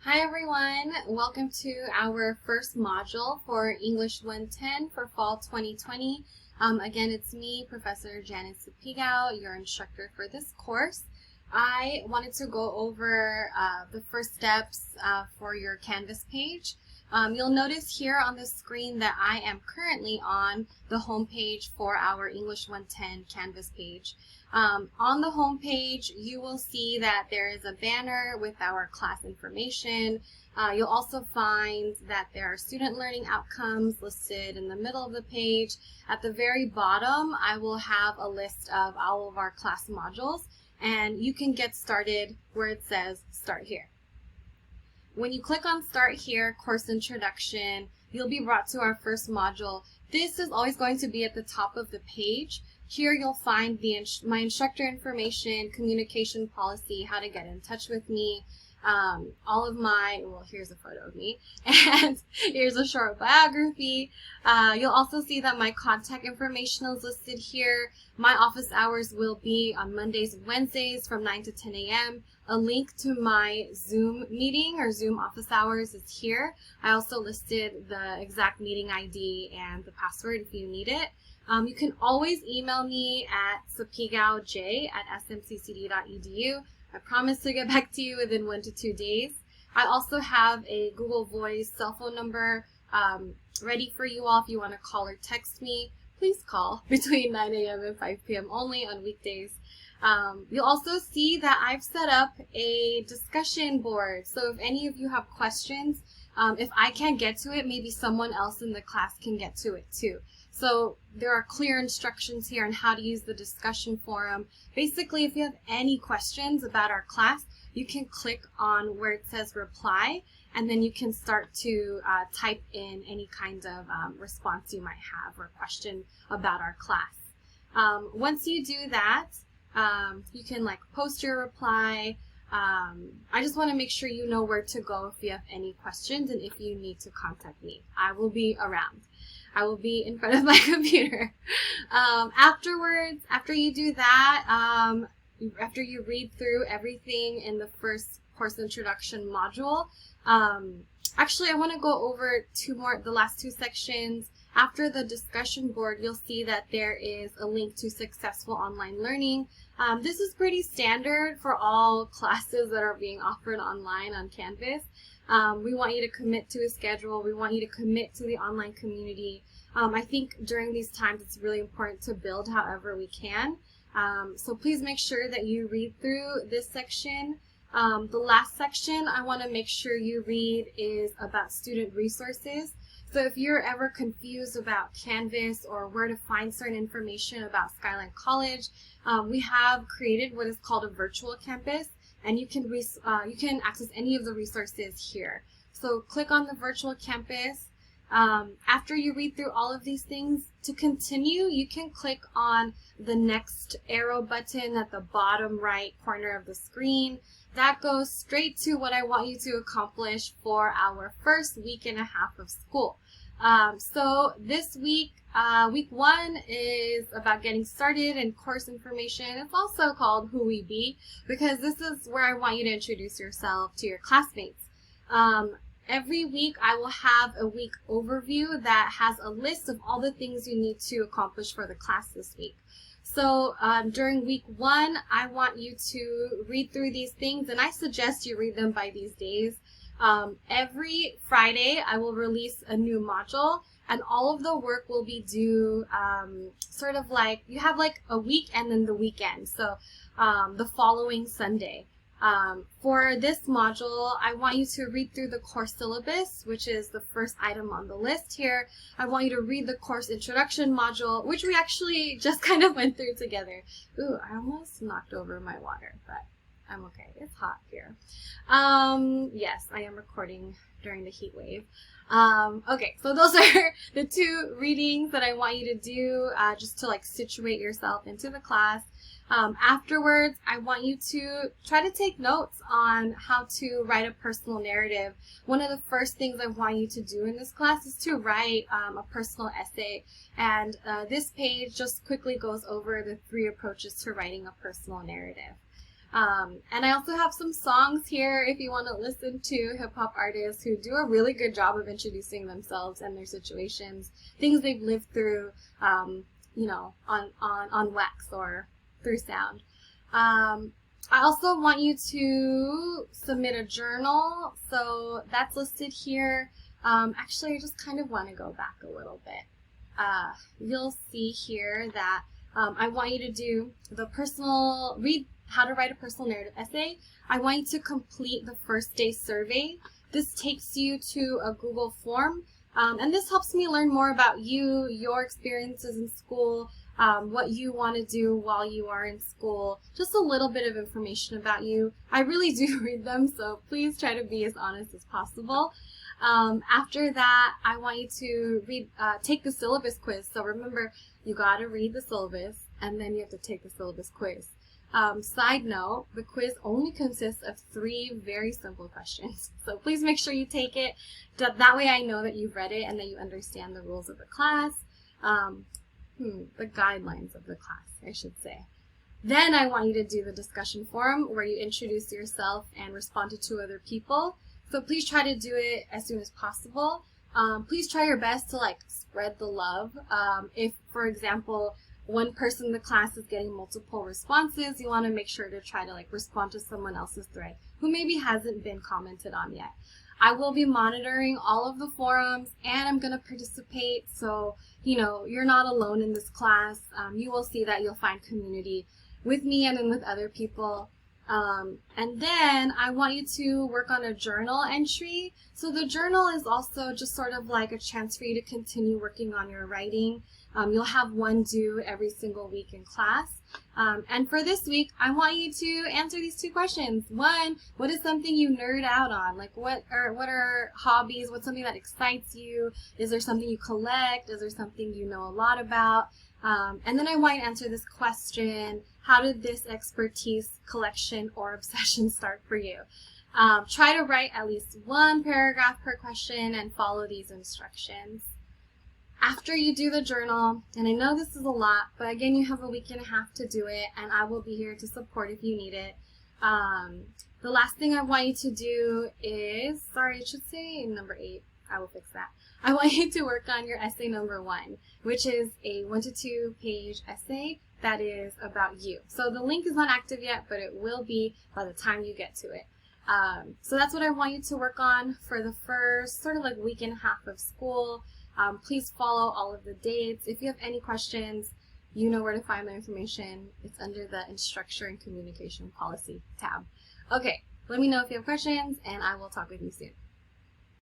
Hi everyone, welcome to our first module for English 110 for fall 2020. Again, it's me, Professor Janet Sapigao, your instructor for this course. I wanted to go over the first steps for your Canvas page. You'll notice here on the screen that I am currently on the home page for our English 110 Canvas page. On the home page, you will see that there is a banner with our class information. You'll also find that there are student learning outcomes listed in the middle of the page. At the very bottom, I will have a list of all of our class modules, and you can get started where it says Start Here. When you click on Start Here, Course Introduction, you'll be brought to our first module. This is always going to be at the top of the page. Here you'll find my instructor information, communication policy, how to get in touch with me, all of my, well, here's a photo of me, and here's a short biography. You'll also see that my contact information is listed here. My office hours will be on Mondays and Wednesdays from 9 to 10 a.m. A link to my Zoom meeting or Zoom office hours is here. I also listed the exact meeting ID and the password if you need it. You can always email me at sapigaoj@smccd.edu. I promise to get back to you within 1 to 2 days. I also have a Google Voice cell phone number ready for you all if you want to call or text me. Please call between 9 a.m. and 5 p.m. only on weekdays. You'll also see that I've set up a discussion board. So if any of you have questions, if I can't get to it, maybe someone else in the class can get to it too. So there are clear instructions here on how to use the discussion forum. Basically, if you have any questions about our class, you can click on where it says reply, and then you can start to type in any kind of response you might have or question about our class. Once you do that, you can post your reply. I just want to make sure you know where to go if you have any questions and if you need to contact me. I will be around. I will be in front of my computer. Afterwards, after you do that, after you read through everything in the first course introduction module, actually I want to go over the last two sections. After the discussion board, you'll see that there is a link to Successful Online Learning. This is pretty standard for all classes that are being offered online on Canvas. We want you to commit to a schedule. We want you to commit to the online community. I think during these times it's really important to build however we can. So please make sure that you read through this section. The last section I want to make sure you read is about student resources. So if you're ever confused about Canvas or where to find certain information about Skyline College, we have created what is called a virtual campus, and you can access any of the resources here. So click on the virtual campus. After you read through all of these things, to continue, you can click on the next arrow button at the bottom right corner of the screen. That goes straight to what I want you to accomplish for our first week and a half of school. So this week, week 1 is about getting started and course information. It's also called Who We Be, because this is where I want you to introduce yourself to your classmates. Every week I will have a week overview that has a list of all the things you need to accomplish for the class this week. So during week 1, I want you to read through these things, and I suggest you read them by these days. Every Friday I will release a new module, and all of the work will be due sort of like you have a week and then the weekend, so the following Sunday. For this module, I want you to read through the course syllabus, which is the first item on the list here. I want you to read the course introduction module, which we actually just kind of went through together. Ooh, I almost knocked over my water, but I'm okay. It's hot here. Yes, I am recording during the heat wave. Okay, so those are the 2 readings that I want you to do just to situate yourself into the class. Afterwards, I want you to try to take notes on how to write a personal narrative. One of the first things I want you to do in this class is to write a personal essay, and this page just quickly goes over the 3 approaches to writing a personal narrative. And I also have some songs here if you want to listen to hip-hop artists who do a really good job of introducing themselves and their situations, things they've lived through, you know, on wax or through sound. I also want you to submit a journal, so that's listed here. Actually, I just kind of want to go back a little bit. You'll see here that I want you to do read how to write a personal narrative essay. I want you to complete the first day survey. This takes you to a Google form, and this helps me learn more about you, your experiences in school, what you want to do while you are in school, just a little bit of information about you. I really do read them, so please try to be as honest as possible. After that, I want you to take the syllabus quiz. So remember, you got to read the syllabus, and then you have to take the syllabus quiz. Side note, the quiz only consists of 3 very simple questions. So please make sure you take it. That way I know that you've read it and that you understand the rules of the class. The guidelines of the class, I should say. Then I want you to do the discussion forum where you introduce yourself and respond to 2 other people. So please try to do it as soon as possible. Please try your best to spread the love. If, for example, one person in the class is getting multiple responses, you want to make sure to try to respond to someone else's thread who maybe hasn't been commented on yet. I will be monitoring all of the forums and I'm going to participate, so you know you're not alone in this class. You will see that you'll find community with me and then with other people. And then I want you to work on a journal entry. So the journal is also just sort of like a chance for you to continue working on your writing. You'll have one due every single week in class. And for this week, I want you to answer these 2 questions. 1, what is something you nerd out on? What are hobbies? What's something that excites you? Is there something you collect? Is there something you know a lot about? And then I want you to answer this question: how did this expertise, collection, or obsession start for you? Try to write at least 1 paragraph per question and follow these instructions. After you do the journal, and I know this is a lot, but again, you have a week and a half to do it, and I will be here to support if you need it. The last thing I want you to do is, sorry, it should say number 8. I will fix that. I want you to work on your essay number 1, which is a 1 to 2 page essay that is about you. So the link is not active yet, but it will be by the time you get to it. So that's what I want you to work on for the first sort of week and a half of school. Please follow all of the dates. If you have any questions, you know where to find my information. It's under the Instructure and Communication Policy tab. Okay, let me know if you have questions, and I will talk with you soon.